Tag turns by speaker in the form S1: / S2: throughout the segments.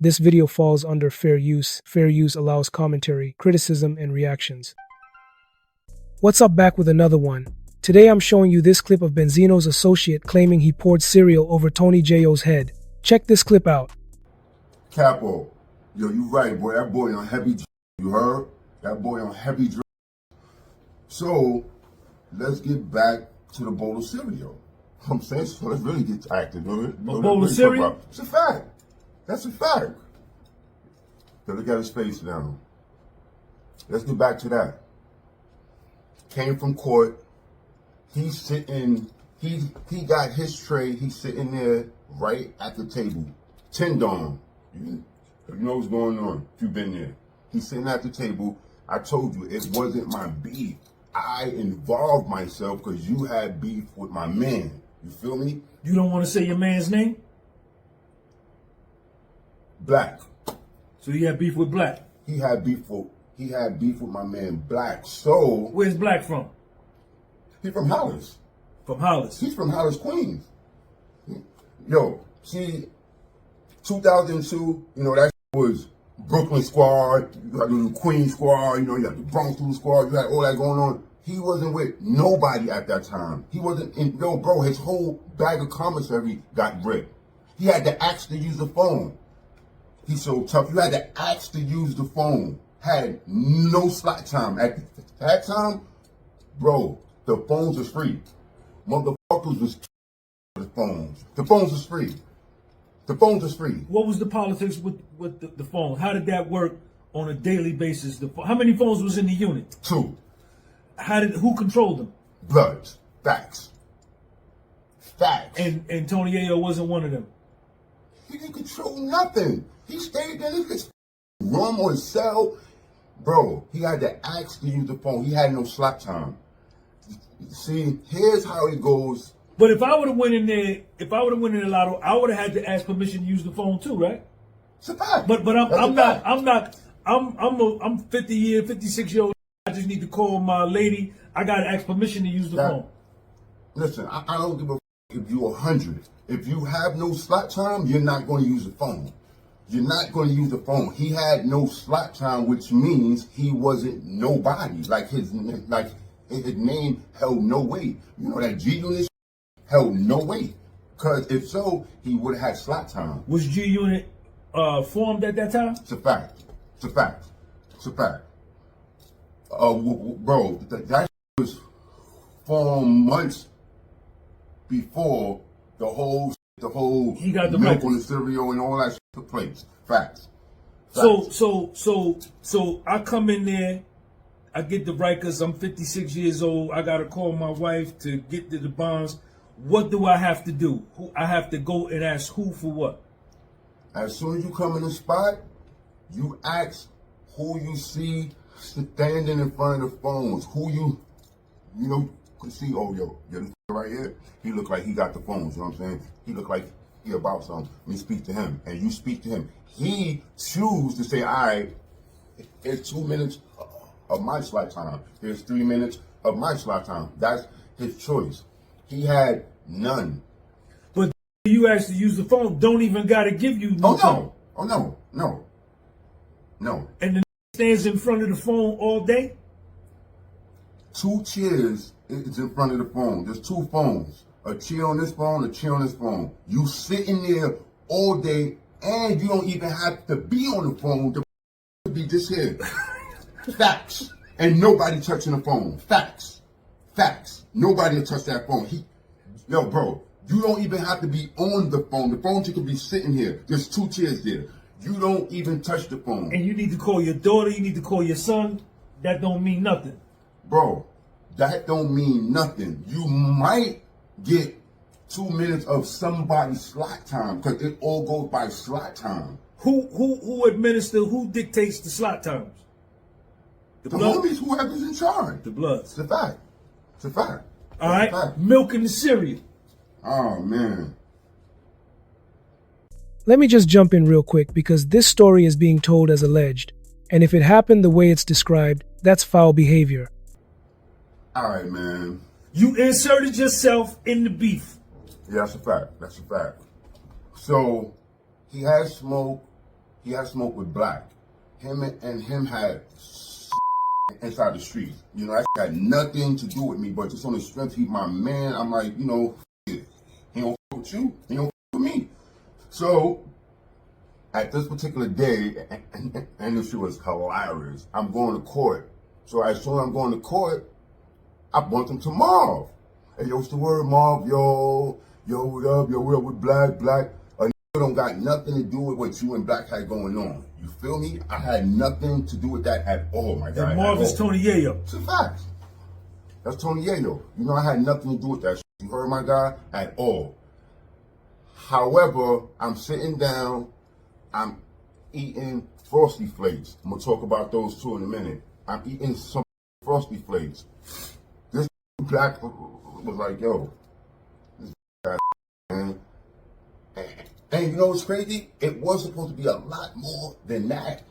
S1: This video falls under fair use. Fair use allows commentary, criticism, and reactions. What's up, back with another one. Today I'm showing you this clip of Benzino's associate claiming he poured cereal over Tony Yayo's head. Check this clip out.
S2: Capo, yo, you right, boy. That boy on heavy drugs. You heard? That boy on heavy drugs. So, let's get back to the bowl of cereal. I'm saying, so let's really get active, man.
S3: A bowl of cereal?
S2: It's a fact. That's a fact. So look at his face now. Let's get back to that. Came from court. He's sitting, he got his tray. He's sitting there right at the table. Tendon. You know what's going on if you've been there. He's sitting at the table. I told you, it wasn't my beef. I involved myself because you had beef with my man. You feel me?
S3: You don't want to say your man's name?
S2: Black.
S3: So you had beef with Black?
S2: He had beef with my man Black. So
S3: where's Black from?
S2: He from Hollis.
S3: From Hollis?
S2: He's from Hollis, Queens. Yo, see, 2002, you know, that was Brooklyn squad, you got the Queens squad, you know, you got the Bronx squad, you had all that going on. He wasn't with nobody at that time. He wasn't in, yo, bro, his whole bag of commissary got ripped. He had to ask to use the phone. He's so tough. You had to ask to use the phone. Had no slot time. At that time, bro, the phones was free. Motherfuckers was the phones. The phones was free. The phones was free.
S3: What was the politics with the phone? How did that work on a daily basis? How many phones was in the unit?
S2: 2.
S3: Who controlled them?
S2: Bloods. Facts. Facts.
S3: And Tony Yayo wasn't one of them.
S2: He didn't control nothing. He stayed there in his room or his cell. Bro, he had to ask to use the phone. He had no slot time. See, here's how it goes.
S3: But if I would have went in there, the lotto, I would have had to ask permission to use the phone too, right?
S2: It's a fact.
S3: But I'm 56 years old. I just need to call my lady. I gotta ask permission to use the phone.
S2: Listen, I don't give a if you're 100. If you have no slot time, you're not going to use the phone. You're not going to use the phone. He had no slot time, which means he wasn't nobody. Like his name held no weight. You know that G Unit held no weight. Because if so, he would have had slot time.
S3: Was G Unit formed at that time?
S2: It's a fact. It's a fact. It's a fact. Bro, that was formed months before the whole
S3: he got the
S2: milk
S3: records
S2: on the cereal and all that shit took place. Facts.
S3: So I come in there, I get the records. I'm 56 years old. I gotta call my wife to get to the bonds. What do I have to do? I have to go and ask who for what?
S2: As soon as you come in the spot, you ask who you see standing in front of the phones. Who you can see, oh, yo, this right here, he look like he got the phones, you know what I'm saying? He look like he about something. Let me speak to him. And you speak to him. He choose to say, all right, here's 2 minutes of my slot time. Here's 3 minutes of my slot time. That's his choice. He had none.
S3: But you actually use the phone, don't even got to give you no time.
S2: No.
S3: And the stands in front of the phone all day?
S2: 2 chairs is in front of the phone. There's 2 phones. A chair on this phone, a chair on this phone. You sitting there all day, and you don't even have to be on the phone to be just here. Facts. And nobody touching the phone. Facts. Nobody will touch that phone. Yo, bro, you don't even have to be on the phone. The phone could be sitting here. There's 2 chairs there. You don't even touch the phone.
S3: And you need to call your daughter, you need to call your son. That don't mean nothing.
S2: Bro, that don't mean nothing. You might get 2 minutes of somebody's slot time because it all goes by slot time.
S3: Who dictates the slot times?
S2: The homies, whoever's in charge.
S3: The Bloods.
S2: It's a fact. It's a fact.
S3: All right, milk in the cereal.
S2: Oh, man.
S1: Let me just jump in real quick because this story is being told as alleged. And if it happened the way it's described, that's foul behavior.
S2: All right, man.
S3: You inserted yourself in the beef.
S2: Yeah, that's a fact. So he had smoke he had smoke with Black. Him and him had inside the streets. You know, that had nothing to do with me, but just on the strength, he's my man. I'm like, you know, he don't fuck with you, he don't fuck with me. So, at this particular day, and this shit was hilarious, I'm going to court. So as soon as I'm going to court, I bumped him to Marv. Hey, yo, what's the word, Marv? Yo, what up? Yo, what up with Black? A nigga don't got nothing to do with what you and Black had going on. You feel me? I had nothing to do with that at all, my guy.
S3: And Marv is Tony Yayo.
S2: It's a fact. That's Tony Yayo. You know, I had nothing to do with that shit. You heard, my guy? At all. However, I'm sitting down, I'm eating Frosty Flakes. I'm going to talk about those two in a minute. I'm eating some Frosty Flakes. This Black was like, yo, this guy, man. And you know what's crazy? It was supposed to be a lot more than that.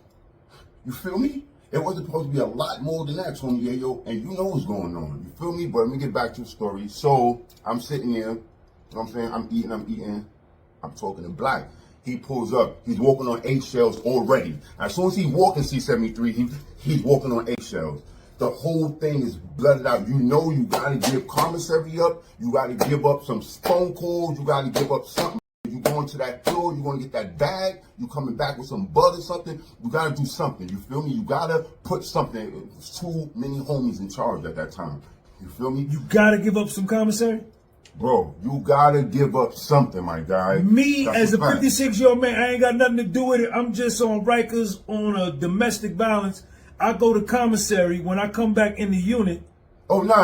S2: You feel me? It was supposed to be a lot more than that, Tony Yayo, and you know what's going on. You feel me? But let me get back to the story. So, I'm sitting there, you know what I'm saying? I'm eating. I'm talking to Black. He pulls up. He's walking on eggshells already. As soon as he walking C73, he's walking on eggshells. The whole thing is blooded out. You know you got to give commissary up. You got to give up some phone calls. You got to give up something. You going to that store, you going to get that bag, you coming back with some bud or something, you got to do something. You feel me? You got to put something. There's too many homies in charge at that time. You feel me?
S3: You got to give up some commissary?
S2: Bro, you got to give up something, my guy.
S3: Me, as a 56-year-old man, I ain't got nothing to do with it. I'm just on Rikers on a domestic violence. I go to commissary when I come back in the unit.
S2: Oh, no.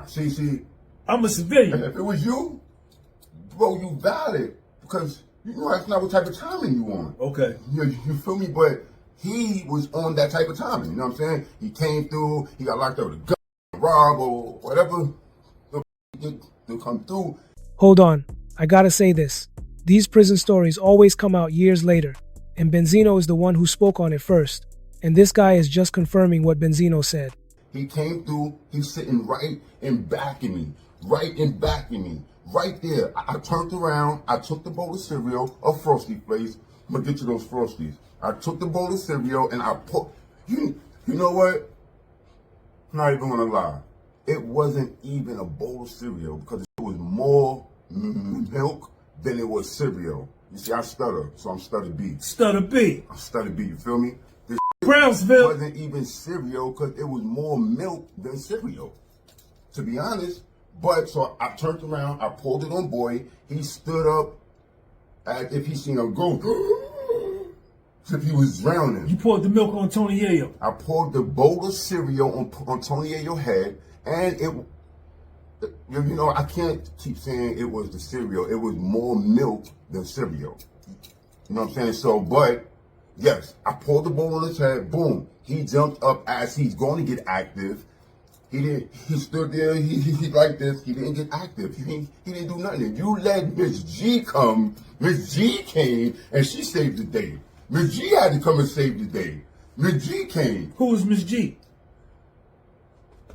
S2: See.
S3: I'm a civilian.
S2: If it was you, bro, you valid. Because, you know, that's not what type of timing you on.
S3: Okay.
S2: You feel me? But he was on that type of timing. You know what I'm saying? He came through, he got locked up with a gun, rob, or whatever. They'll come through.
S1: Hold on, I gotta say this. These prison stories always come out years later, and Benzino is the one who spoke on it first. And this guy is just confirming what Benzino said.
S2: He came through, he's sitting right in back of me. Right there. I turned around, I took the bowl of cereal, a Frosty Flakes. I'm gonna get you those Frosties. I took the bowl of cereal and I put, you know what? I'm not even gonna lie. It wasn't even a bowl of cereal because it was more milk than it was cereal. You see, I stutter, so I'm stutter B.
S3: Stutter B.
S2: I'm stutter B, you feel me? This
S3: Brownsville
S2: wasn't even cereal because it was more milk than cereal, to be honest. But, so I turned around, I pulled it on boy. He stood up as if he seen a ghost. As if he was drowning.
S3: You poured the milk on Tony Yayo.
S2: I poured the bowl of cereal on Tony Yayo's head. And it, you know, I can't keep saying it was the cereal. It was more milk than cereal. You know what I'm saying? So, but, yes, I poured the bowl on his head. Boom. He jumped up as he's going to get active. He stood there, he like this. He didn't get active. He didn't do nothing. You let Miss G come. Miss G came, and she saved the day. Miss G had to come and save the day. Miss G came.
S3: Who was Miss G?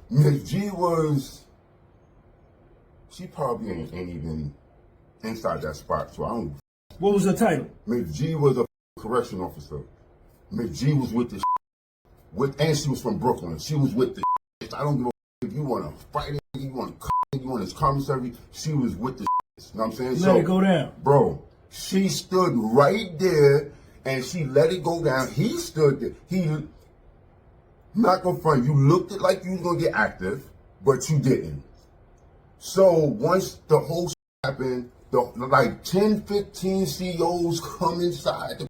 S2: Miss G was, she probably ain't even inside that spot, so I don't.
S3: What was her title?
S2: Miss G was a correction officer. Miss G was with the and she was from Brooklyn. She was with the I don't give a if you want to fight it, you want to you want his commissary, she was with the you know what I'm saying?
S3: Let it go down.
S2: Bro, she stood right there and she let it go down. He stood there. He not gonna front. You looked like you was gonna get active, but you didn't. So once the whole happened, like 10, 15 CEOs come inside.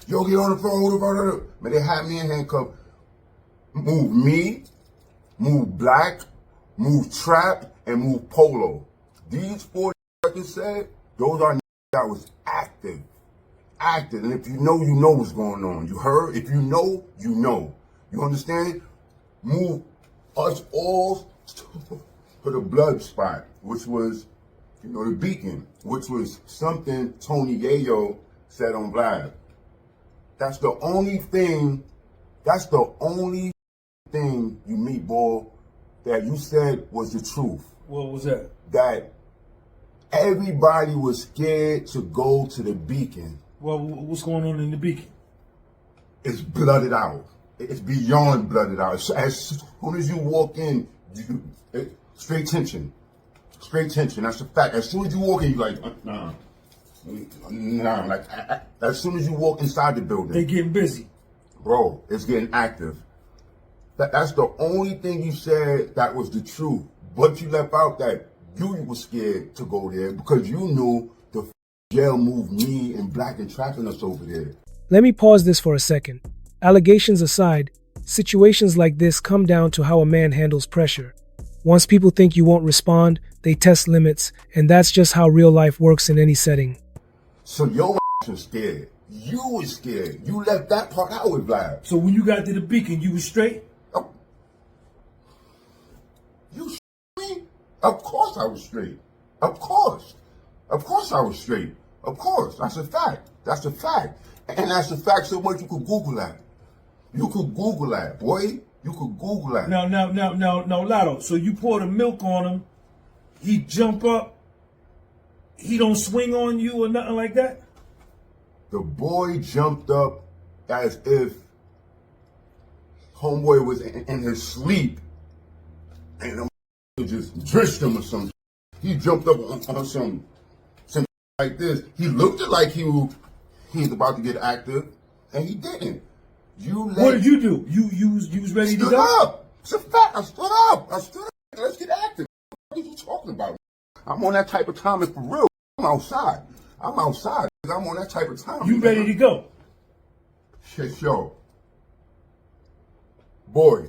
S2: Yo, get on the phone. Man, they had me in handcuffs. Move me, move Black, move Trap, and move Polo. These four I just said, those are that was active. And if you know what's going on. You heard? If you know, you know. You understand? Move us all to the blood spot, which was, you know, the beacon, which was something Tony Yayo said on Vlad. That's the only thing you meatball that you said was the truth.
S3: What was that?
S2: That Everybody was scared to go to the beacon.
S3: Well, what's going on in the beacon?
S2: It's blooded out. It's beyond blooded out. As soon as you walk in, straight tension. Straight tension. That's a fact. As soon as you walk in, you're like, nah. Like, as soon as you walk inside the building.
S3: They getting busy.
S2: Bro, it's getting active. That's the only thing you said that was the truth. But you left out that you were scared to go there because you knew the jail moved me and Black and trapping us over there.
S1: Let me pause this for a second. Allegations aside, situations like this come down to how a man handles pressure. Once people think you won't respond, they test limits, and that's just how real life works in any setting.
S2: So your was scared. You was scared. You left that part out with Vlad.
S3: So when you got to the beacon, you was straight?
S2: Oh. You me? Of course I was straight. Of course. Of course I was straight. Of course. That's a fact. That's a fact. And that's a fact so much you could Google that. You could Google that, boy. You could Google that.
S3: Now, Lotto. So you pour the milk on him, he jump up, he don't swing on you or nothing like that?
S2: The boy jumped up as if homeboy was in his sleep and the just drenched him or something. He jumped up on some like this. He looked like he was about to get active, and he didn't.
S3: What did you do? You was ready to go?
S2: Stood up. It's a fact. I stood up. Let's get active. What are you talking about? I'm on that type of time for real. I'm outside. I'm on that type of time.
S3: You ready to go?
S2: Shit, yo. Boy,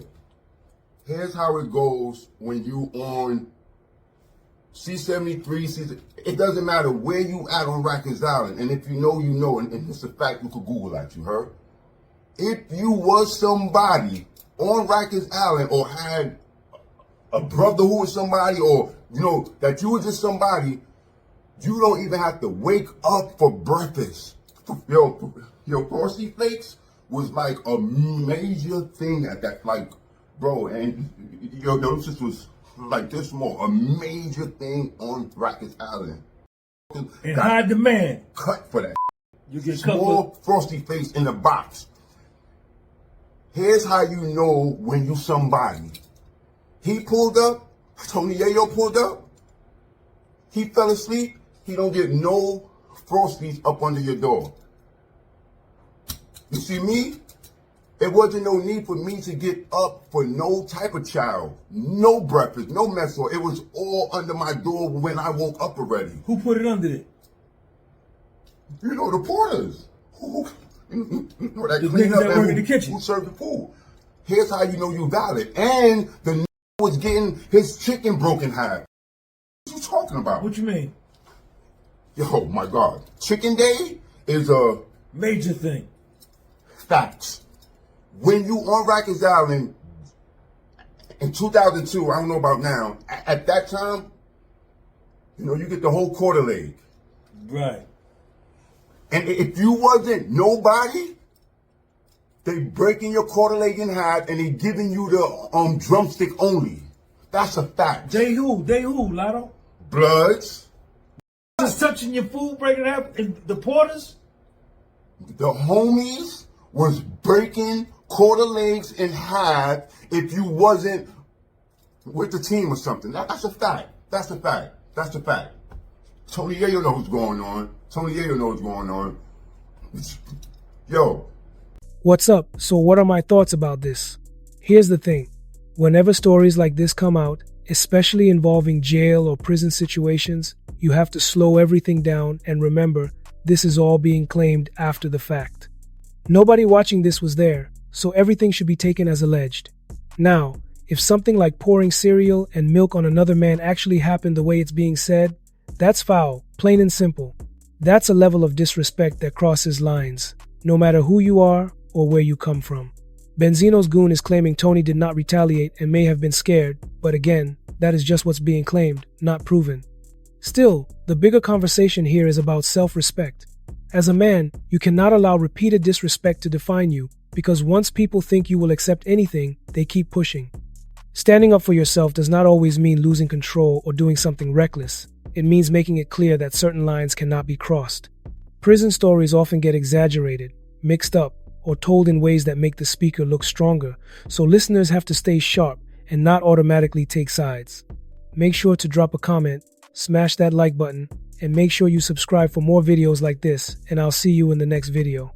S2: here's how it goes when you on C73, it doesn't matter where you at on Rikers Island. And if you know, you know. And it's a fact, you could Google that, you heard? If you was somebody on Rikers Island or had a brother who was somebody or, you know, that you were just somebody, you don't even have to wake up for breakfast. Yo, Frosty Flakes was like a major thing at that, like, bro, and yo, those just was like this more, a major thing on Rikers Island.
S3: And high demand.
S2: Cut for that.
S3: You get
S2: small Frosty Face in the box. Here's how you know when you somebody. He pulled up, Tony Yayo pulled up, he fell asleep, he don't get no Frosties up under your door. You see me? It wasn't no need for me to get up for no type of child, no breakfast, no mess hall. It was all under my door when I woke up already.
S3: Who put it under it?
S2: You know, the porters. Who that
S3: the
S2: clean
S3: niggas
S2: up
S3: that
S2: and
S3: work in the kitchen.
S2: Who served the food. Here's how you know you valid. And the was getting his chicken broken half. What you talking about?
S3: What you mean?
S2: Yo, my God. Chicken Day is a
S3: major thing.
S2: Facts. When you on Rikers Island in 2002, I don't know about now, at that time, you know, you get the whole quarter leg.
S3: Right.
S2: And if you wasn't nobody, they breaking your quarter leg in half and they giving you the drumstick only. That's a fact.
S3: They who, Lotto?
S2: Bloods.
S3: Just touching your food, breaking it up, and the porters?
S2: The homies was breaking quarter legs in half if you wasn't with the team or something. That's a fact. That's a fact. That's a fact. Tony Yayo knows what's going on. Tony Yayo knows what's going on. Yo.
S1: What's up? So what are my thoughts about this? Here's the thing. Whenever stories like this come out, especially involving jail or prison situations, you have to slow everything down and remember, this is all being claimed after the fact. Nobody watching this was there, so everything should be taken as alleged. Now, if something like pouring cereal and milk on another man actually happened the way it's being said, that's foul, plain and simple. That's a level of disrespect that crosses lines, no matter who you are or where you come from. Benzino's Goon is claiming Tony did not retaliate and may have been scared, but again, that is just what's being claimed, not proven. Still, the bigger conversation here is about self-respect. As a man, you cannot allow repeated disrespect to define you, because once people think you will accept anything, they keep pushing. Standing up for yourself does not always mean losing control or doing something reckless. It means making it clear that certain lines cannot be crossed. Prison stories often get exaggerated, mixed up, or told in ways that make the speaker look stronger, so listeners have to stay sharp and not automatically take sides. Make sure to drop a comment, smash that like button, and make sure you subscribe for more videos like this, and I'll see you in the next video.